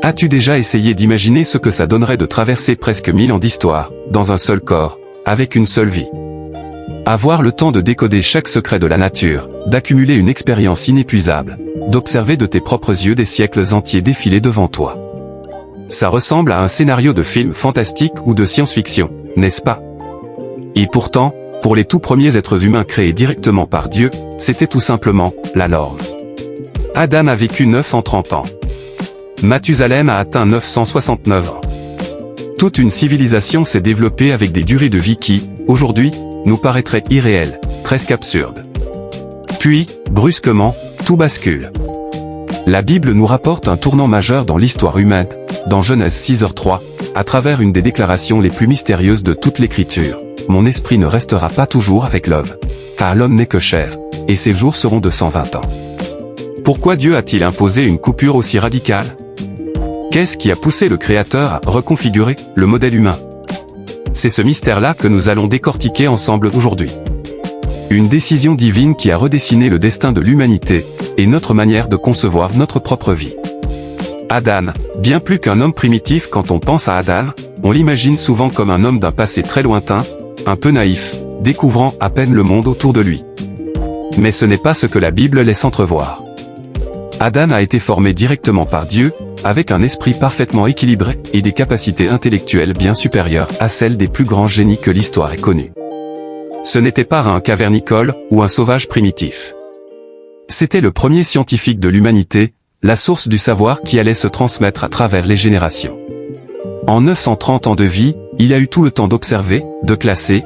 As-tu déjà essayé d'imaginer ce que ça donnerait de traverser presque 1000 ans d'histoire, dans un seul corps, avec une seule vie? Avoir le temps de décoder chaque secret de la nature, d'accumuler une expérience inépuisable, d'observer de tes propres yeux des siècles entiers défiler devant toi. Ça ressemble à un scénario de film fantastique ou de science-fiction, n'est-ce pas? Et pourtant, pour les tout premiers êtres humains créés directement par Dieu, c'était tout simplement la norme. Adam a vécu 930 ans. Mathusalem a atteint 969 ans. Toute une civilisation s'est développée avec des durées de vie qui, aujourd'hui, nous paraîtraient irréelles, presque absurdes. Puis, brusquement, tout bascule. La Bible nous rapporte un tournant majeur dans l'histoire humaine, dans Genèse 6h3, à travers une des déclarations les plus mystérieuses de toute l'Écriture. Mon esprit ne restera pas toujours avec l'homme, car l'homme n'est que chair, et ses jours seront de 120 ans. Pourquoi Dieu a-t-il imposé une coupure aussi radicale? Qu'est-ce qui a poussé le Créateur à reconfigurer le modèle humain? C'est ce mystère-là que nous allons décortiquer ensemble aujourd'hui. Une décision divine qui a redessiné le destin de l'humanité, et notre manière de concevoir notre propre vie. Adam, bien plus qu'un homme primitif. Quand on pense à Adam, on l'imagine souvent comme un homme d'un passé très lointain, un peu naïf, découvrant à peine le monde autour de lui. Mais ce n'est pas ce que la Bible laisse entrevoir. Adam a été formé directement par Dieu, avec un esprit parfaitement équilibré et des capacités intellectuelles bien supérieures à celles des plus grands génies que l'histoire ait connus. Ce n'était pas un cavernicole ou un sauvage primitif. C'était le premier scientifique de l'humanité, la source du savoir qui allait se transmettre à travers les générations. En 930 ans de vie, il a eu tout le temps d'observer, de classer,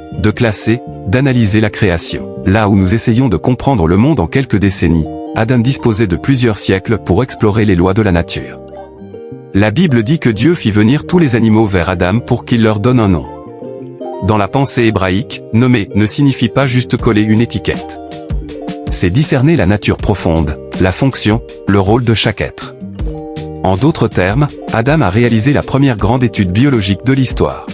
d'analyser la création. Là où nous essayons de comprendre le monde en quelques décennies, Adam disposait de plusieurs siècles pour explorer les lois de la nature. La Bible dit que Dieu fit venir tous les animaux vers Adam pour qu'il leur donne un nom. Dans la pensée hébraïque, nommer ne signifie pas juste coller une étiquette. C'est discerner la nature profonde, la fonction, le rôle de chaque être. En d'autres termes, Adam a réalisé la première grande étude biologique de l'histoire.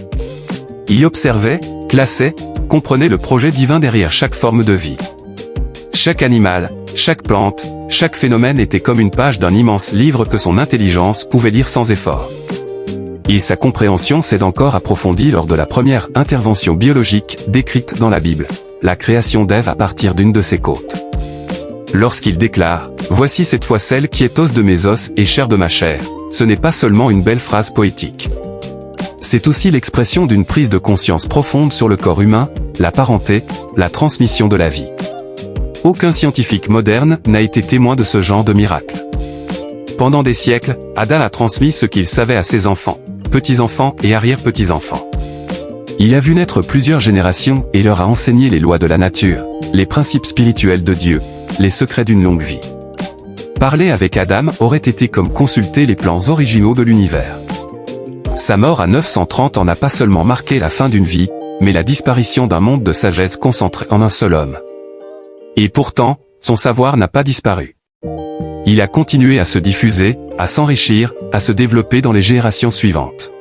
Il observait, classait, comprenait le projet divin derrière chaque forme de vie. Chaque animal, chaque plante, chaque phénomène était comme une page d'un immense livre que son intelligence pouvait lire sans effort. Et sa compréhension s'est encore approfondie lors de la première intervention biologique décrite dans la Bible, la création d'Ève à partir d'une de ses côtes. Lorsqu'il déclare « Voici cette fois celle qui est os de mes os et chair de ma chair », ce n'est pas seulement une belle phrase poétique. C'est aussi l'expression d'une prise de conscience profonde sur le corps humain, la parenté, la transmission de la vie. Aucun scientifique moderne n'a été témoin de ce genre de miracle. Pendant des siècles, Adam a transmis ce qu'il savait à ses enfants, petits-enfants et arrière-petits-enfants. Il a vu naître plusieurs générations et leur a enseigné les lois de la nature, les principes spirituels de Dieu, les secrets d'une longue vie. Parler avec Adam aurait été comme consulter les plans originaux de l'univers. Sa mort à 930 ans n'a pas seulement marqué la fin d'une vie, mais la disparition d'un monde de sagesse concentré en un seul homme. Et pourtant, son savoir n'a pas disparu. Il a continué à se diffuser, à s'enrichir, à se développer dans les générations suivantes.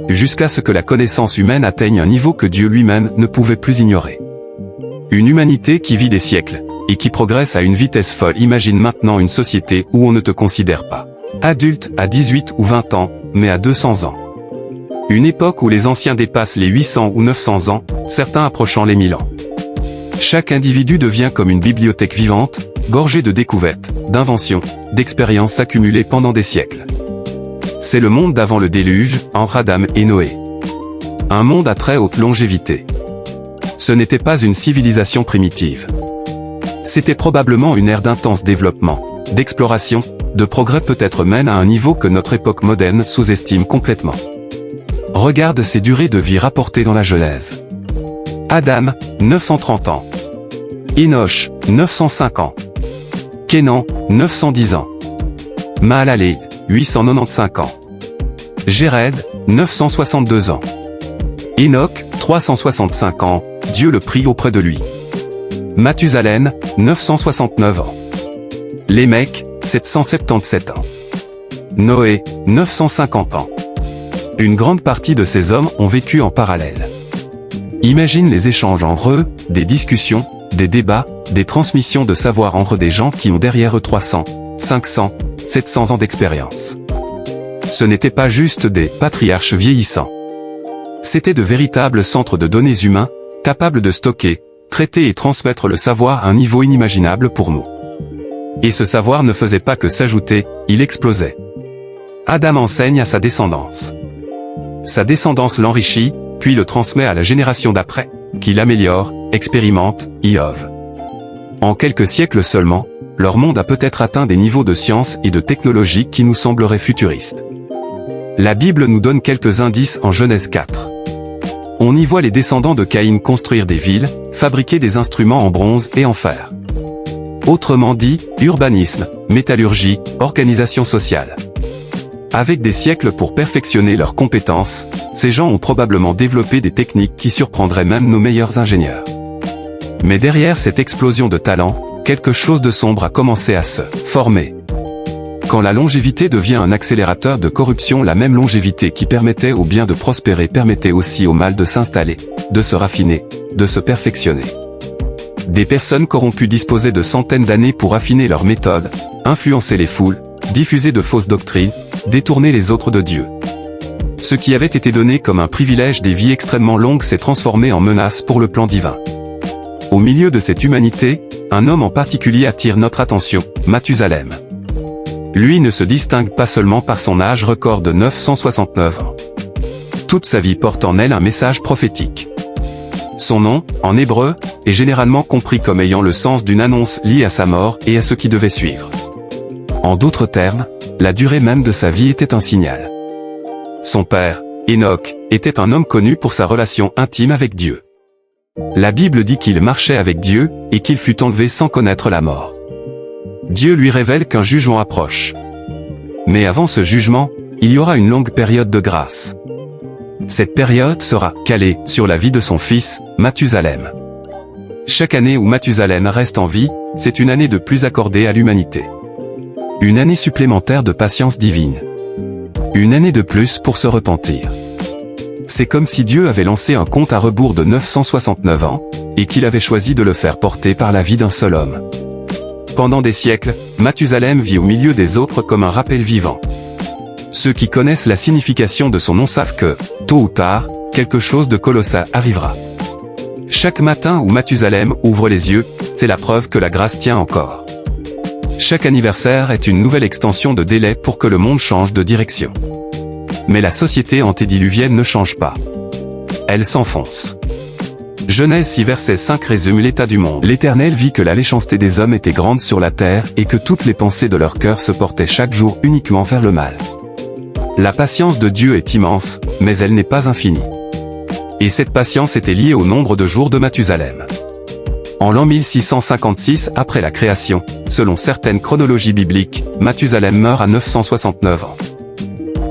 Jusqu'à ce que la connaissance humaine atteigne un niveau que Dieu lui-même ne pouvait plus ignorer. Une humanité qui vit des siècles, et qui progresse à une vitesse folle. Imagine maintenant une société où on ne te considère pas adulte à 18 ou 20 ans, mais à 200 ans. Une époque où les anciens dépassent les 800 ou 900 ans, certains approchant les 1000 ans. Chaque individu devient comme une bibliothèque vivante, gorgée de découvertes, d'inventions, d'expériences accumulées pendant des siècles. C'est le monde d'avant le déluge, entre Adam et Noé. Un monde à très haute longévité. Ce n'était pas une civilisation primitive. C'était probablement une ère d'intense développement, d'exploration, de progrès, peut-être même à un niveau que notre époque moderne sous-estime complètement. Regarde ces durées de vie rapportées dans la Genèse. Adam, 930 ans. Enoch, 905 ans. Kénan, 910 ans. Mahalaleel, 895 ans. Jéred, 962 ans. Enoch, 365 ans, Dieu le prit auprès de lui. Mathusalem, 969 ans. Lémec, 777 ans. Noé, 950 ans. Une grande partie de ces hommes ont vécu en parallèle. Imagine les échanges entre eux, des discussions, des débats, des transmissions de savoir entre des gens qui ont derrière eux 300, 500, 700 ans d'expérience. Ce n'étaient pas juste des patriarches vieillissants. C'étaient de véritables centres de données humains, capables de stocker, traiter et transmettre le savoir à un niveau inimaginable pour nous. Et ce savoir ne faisait pas que s'ajouter, il explosait. Adam enseigne à sa descendance. Sa descendance l'enrichit, puis le transmet à la génération d'après, qui l'améliore, expérimente, innove. En quelques siècles seulement, leur monde a peut-être atteint des niveaux de science et de technologie qui nous sembleraient futuristes. La Bible nous donne quelques indices en Genèse 4. On y voit les descendants de Caïn construire des villes, fabriquer des instruments en bronze et en fer. Autrement dit, urbanisme, métallurgie, organisation sociale. Avec des siècles pour perfectionner leurs compétences, ces gens ont probablement développé des techniques qui surprendraient même nos meilleurs ingénieurs. Mais derrière cette explosion de talent, quelque chose de sombre a commencé à se former. Quand la longévité devient un accélérateur de corruption, la même longévité qui permettait au bien de prospérer permettait aussi au mal de s'installer, de se raffiner, de se perfectionner. Des personnes corrompues disposaient de centaines d'années pour affiner leurs méthodes, influencer les foules, diffuser de fausses doctrines, détourner les autres de Dieu. Ce qui avait été donné comme un privilège des vies extrêmement longues s'est transformé en menace pour le plan divin. Au milieu de cette humanité, un homme en particulier attire notre attention, Mathusalem. Lui ne se distingue pas seulement par son âge record de 969 ans. Toute sa vie porte en elle un message prophétique. Son nom, en hébreu, est généralement compris comme ayant le sens d'une annonce liée à sa mort et à ce qui devait suivre. En d'autres termes, la durée même de sa vie était un signal. Son père, Enoch, était un homme connu pour sa relation intime avec Dieu. La Bible dit qu'il marchait avec Dieu, et qu'il fut enlevé sans connaître la mort. Dieu lui révèle qu'un jugement approche. Mais avant ce jugement, il y aura une longue période de grâce. Cette période sera calée sur la vie de son fils, Mathusalem. Chaque année où Mathusalem reste en vie, c'est une année de plus accordée à l'humanité. Une année supplémentaire de patience divine. Une année de plus pour se repentir. C'est comme si Dieu avait lancé un compte à rebours de 969 ans, et qu'il avait choisi de le faire porter par la vie d'un seul homme. Pendant des siècles, Mathusalem vit au milieu des autres comme un rappel vivant. Ceux qui connaissent la signification de son nom savent que, tôt ou tard, quelque chose de colossal arrivera. Chaque matin où Mathusalem ouvre les yeux, c'est la preuve que la grâce tient encore. Chaque anniversaire est une nouvelle extension de délai pour que le monde change de direction. Mais la société antédiluvienne ne change pas. Elle s'enfonce. Genèse 6 verset 5 résume l'état du monde. L'Éternel vit que la méchanceté des hommes était grande sur la terre et que toutes les pensées de leur cœur se portaient chaque jour uniquement vers le mal. La patience de Dieu est immense, mais elle n'est pas infinie. Et cette patience était liée au nombre de jours de Mathusalem. En l'an 1656 après la création, selon certaines chronologies bibliques, Mathusalem meurt à 969 ans.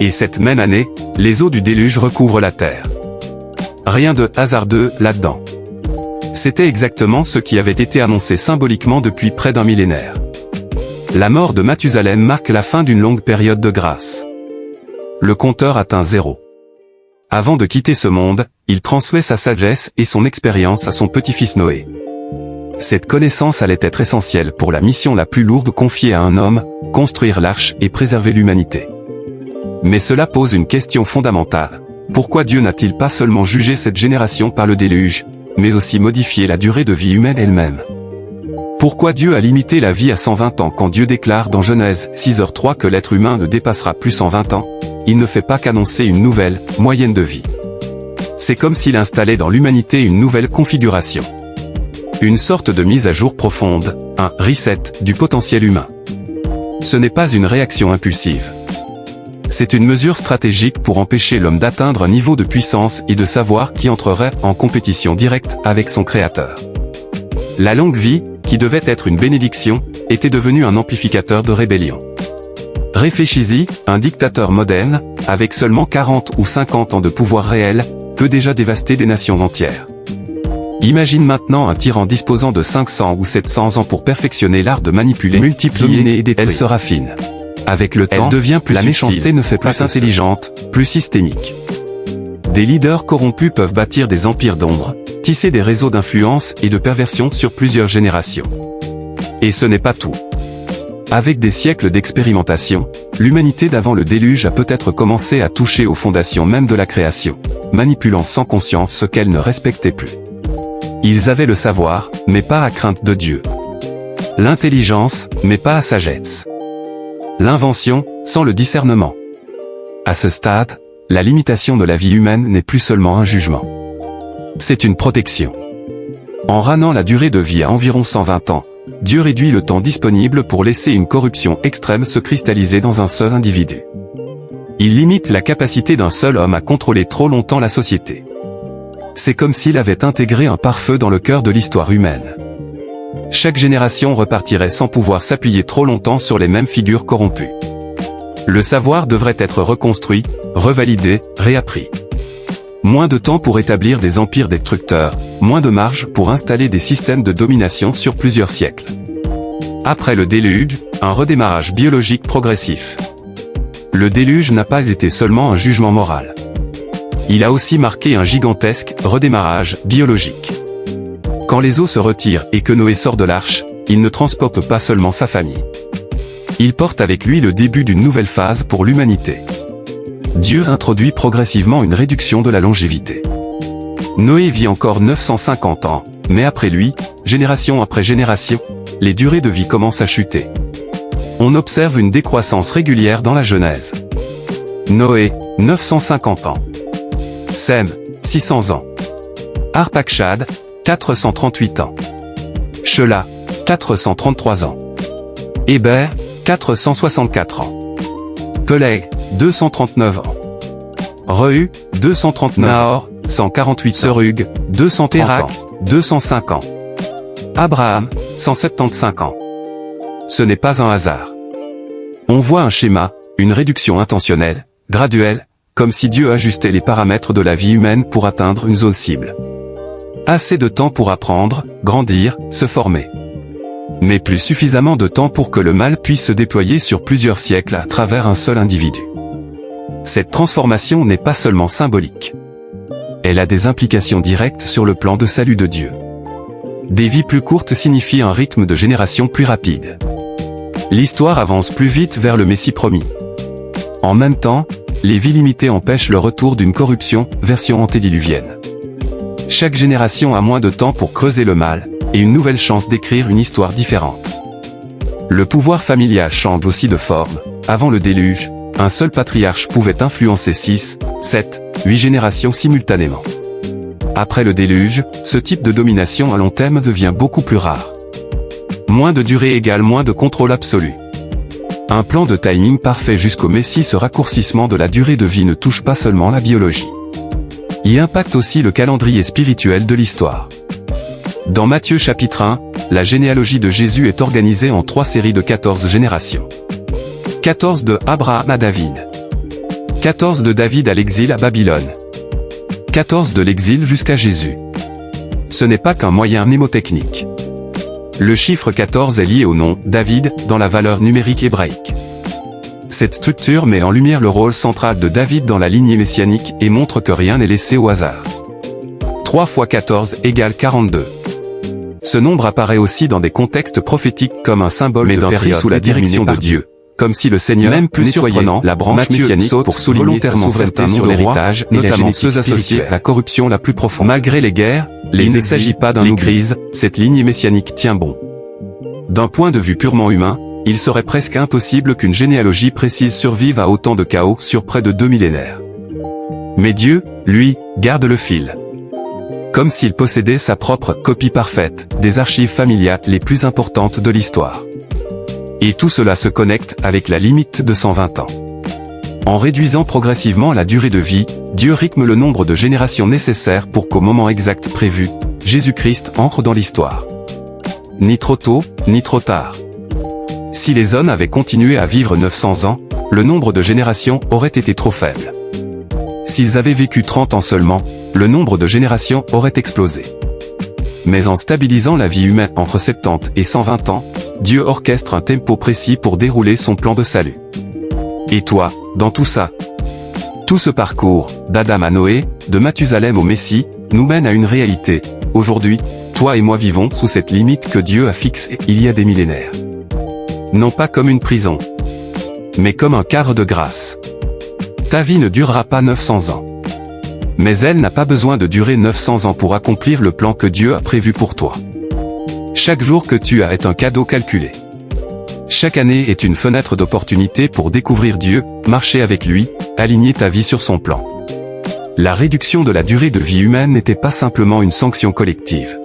Et cette même année, les eaux du déluge recouvrent la terre. Rien de hasardeux là-dedans. C'était exactement ce qui avait été annoncé symboliquement depuis près d'un millénaire. La mort de Mathusalem marque la fin d'une longue période de grâce. Le compteur atteint 0. Avant de quitter ce monde, il transmet sa sagesse et son expérience à son petit-fils Noé. Cette connaissance allait être essentielle pour la mission la plus lourde confiée à un homme, construire l'arche et préserver l'humanité. Mais cela pose une question fondamentale. Pourquoi Dieu n'a-t-il pas seulement jugé cette génération par le déluge, mais aussi modifié la durée de vie humaine elle-même? Pourquoi Dieu a limité la vie à 120 ans quand Dieu déclare dans Genèse 6h3 que l'être humain ne dépassera plus 120 ans? Il ne fait pas qu'annoncer une nouvelle, moyenne de vie. C'est comme s'il installait dans l'humanité une nouvelle configuration. Une sorte de mise à jour profonde, un « reset » du potentiel humain. Ce n'est pas une réaction impulsive. C'est une mesure stratégique pour empêcher l'homme d'atteindre un niveau de puissance et de savoir qui entrerait en compétition directe avec son Créateur. La longue vie, qui devait être une bénédiction, était devenue un amplificateur de rébellion. Réfléchis-y, un dictateur moderne, avec seulement 40 ou 50 ans de pouvoir réel, peut déjà dévaster des nations entières. Imagine maintenant un tyran disposant de 500 ou 700 ans pour perfectionner l'art de manipuler, multiplier et détruire. Elle se raffine. Avec le temps, elle devient plus subtile, méchanceté ne fait plus intelligente, plus systémique. Des leaders corrompus peuvent bâtir des empires d'ombre, tisser des réseaux d'influence et de perversion sur plusieurs générations. Et ce n'est pas tout. Avec des siècles d'expérimentation, l'humanité d'avant le déluge a peut-être commencé à toucher aux fondations même de la création, manipulant sans conscience ce qu'elle ne respectait plus. Ils avaient le savoir, mais pas à crainte de Dieu. L'intelligence, mais pas à sagesse. L'invention, sans le discernement. À ce stade, la limitation de la vie humaine n'est plus seulement un jugement. C'est une protection. En ramenant la durée de vie à environ 120 ans, Dieu réduit le temps disponible pour laisser une corruption extrême se cristalliser dans un seul individu. Il limite la capacité d'un seul homme à contrôler trop longtemps la société. C'est comme s'il avait intégré un pare-feu dans le cœur de l'histoire humaine. Chaque génération repartirait sans pouvoir s'appuyer trop longtemps sur les mêmes figures corrompues. Le savoir devrait être reconstruit, revalidé, réappris. Moins de temps pour établir des empires destructeurs, moins de marge pour installer des systèmes de domination sur plusieurs siècles. Après le déluge, un redémarrage biologique progressif. Le déluge n'a pas été seulement un jugement moral. Il a aussi marqué un gigantesque redémarrage biologique. Quand les eaux se retirent et que Noé sort de l'arche, il ne transporte pas seulement sa famille. Il porte avec lui le début d'une nouvelle phase pour l'humanité. Dieu introduit progressivement une réduction de la longévité. Noé vit encore 950 ans, mais après lui, génération après génération, les durées de vie commencent à chuter. On observe une décroissance régulière dans la Genèse. Noé, 950 ans. Sem, 600 ans. Arpachshad, 438 ans. Shelah, 433 ans. Héber, 464 ans. Peleg, 239 ans. Reu, 239 Nahor, 148 Serug, 230 ans, 205 ans. Abraham, 175 ans. Ce n'est pas un hasard. On voit un schéma, une réduction intentionnelle, graduelle, comme si Dieu ajustait les paramètres de la vie humaine pour atteindre une zone cible. Assez de temps pour apprendre, grandir, se former. Mais plus suffisamment de temps pour que le mal puisse se déployer sur plusieurs siècles à travers un seul individu. Cette transformation n'est pas seulement symbolique. Elle a des implications directes sur le plan de salut de Dieu. Des vies plus courtes signifient un rythme de génération plus rapide. L'histoire avance plus vite vers le Messie promis. En même temps, les vies limitées empêchent le retour d'une corruption, version antédiluvienne. Chaque génération a moins de temps pour creuser le mal, et une nouvelle chance d'écrire une histoire différente. Le pouvoir familial change aussi de forme. Avant le déluge, un seul patriarche pouvait influencer 6, 7, 8 générations simultanément. Après le déluge, ce type de domination à long terme devient beaucoup plus rare. Moins de durée égale moins de contrôle absolu. Un plan de timing parfait jusqu'au Messie. Ce raccourcissement de la durée de vie ne touche pas seulement la biologie. Il impacte aussi le calendrier spirituel de l'histoire. Dans Matthieu chapitre 1, la généalogie de Jésus est organisée en 3 séries de 14 générations. 14 de Abraham à David. 14 de David à l'exil à Babylone. 14 de l'exil jusqu'à Jésus. Ce n'est pas qu'un moyen mnémotechnique. Le chiffre 14 est lié au nom David dans la valeur numérique hébraïque. Cette structure met en lumière le rôle central de David dans la lignée messianique et montre que rien n'est laissé au hasard. 3 fois 14 égale 42. Ce nombre apparaît aussi dans des contextes prophétiques comme un symbole de période sous la direction de Dieu, comme si le Seigneur même plus surprenant la branche messianique pour souligner volontairement certains sur l'héritage, notamment ceux associés à la corruption la plus profonde. Malgré les guerres, il ne s'agit pas d'un crises, cette lignée messianique tient bon. D'un point de vue purement humain, il serait presque impossible qu'une généalogie précise survive à autant de chaos sur près de 2 millénaires. Mais Dieu, lui, garde le fil. Comme s'il possédait sa propre copie parfaite des archives familiales les plus importantes de l'histoire. Et tout cela se connecte avec la limite de 120 ans. En réduisant progressivement la durée de vie, Dieu rythme le nombre de générations nécessaires pour qu'au moment exact prévu, Jésus-Christ entre dans l'histoire. Ni trop tôt, ni trop tard. Si les hommes avaient continué à vivre 900 ans, le nombre de générations aurait été trop faible. S'ils avaient vécu 30 ans seulement, le nombre de générations aurait explosé. Mais en stabilisant la vie humaine entre 70 et 120 ans, Dieu orchestre un tempo précis pour dérouler son plan de salut. Et toi, dans tout ça? Tout ce parcours, d'Adam à Noé, de Mathusalem au Messie, nous mène à une réalité. Aujourd'hui, toi et moi vivons sous cette limite que Dieu a fixée il y a des millénaires. Non pas comme une prison, mais comme un cadre de grâce. Ta vie ne durera pas 900 ans. Mais elle n'a pas besoin de durer 900 ans pour accomplir le plan que Dieu a prévu pour toi. Chaque jour que tu as est un cadeau calculé. Chaque année est une fenêtre d'opportunité pour découvrir Dieu, marcher avec lui, aligner ta vie sur son plan. La réduction de la durée de vie humaine n'était pas simplement une sanction collective.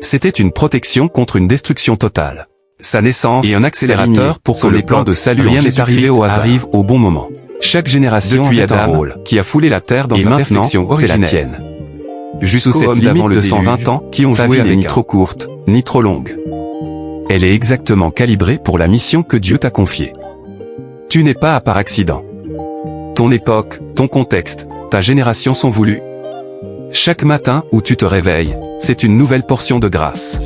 C'était une protection contre une destruction totale. Sa naissance et un accélérateur pour que les plans de salut rien n'est arrivé au hasard arrive au bon moment. Chaque génération avait un rôle qui a foulé la terre dans sa perfection originelle. C'est la tienne. Jusqu'aux hommes d'avant le 220 ans qui ont joué avec ni trop courte, ni trop longue. Elle est exactement calibrée pour la mission que Dieu t'a confiée. Tu n'es pas par accident. Ton époque, ton contexte, ta génération sont voulus. Chaque matin où tu te réveilles, c'est une nouvelle portion de grâce.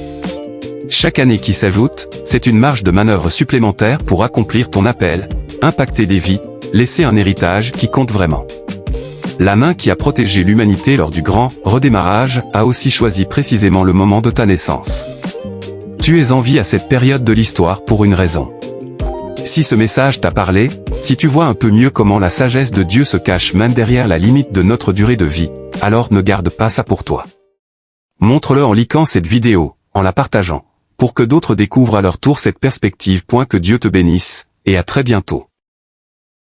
Chaque année qui s'ajoute, c'est une marge de manœuvre supplémentaire pour accomplir ton appel, impacter des vies, laisser un héritage qui compte vraiment. La main qui a protégé l'humanité lors du grand redémarrage a aussi choisi précisément le moment de ta naissance. Tu es en vie à cette période de l'histoire pour une raison. Si ce message t'a parlé, si tu vois un peu mieux comment la sagesse de Dieu se cache même derrière la limite de notre durée de vie, alors ne garde pas ça pour toi. Montre-le en likant cette vidéo, en la partageant, pour que d'autres découvrent à leur tour cette perspective. Que Dieu te bénisse, et à très bientôt.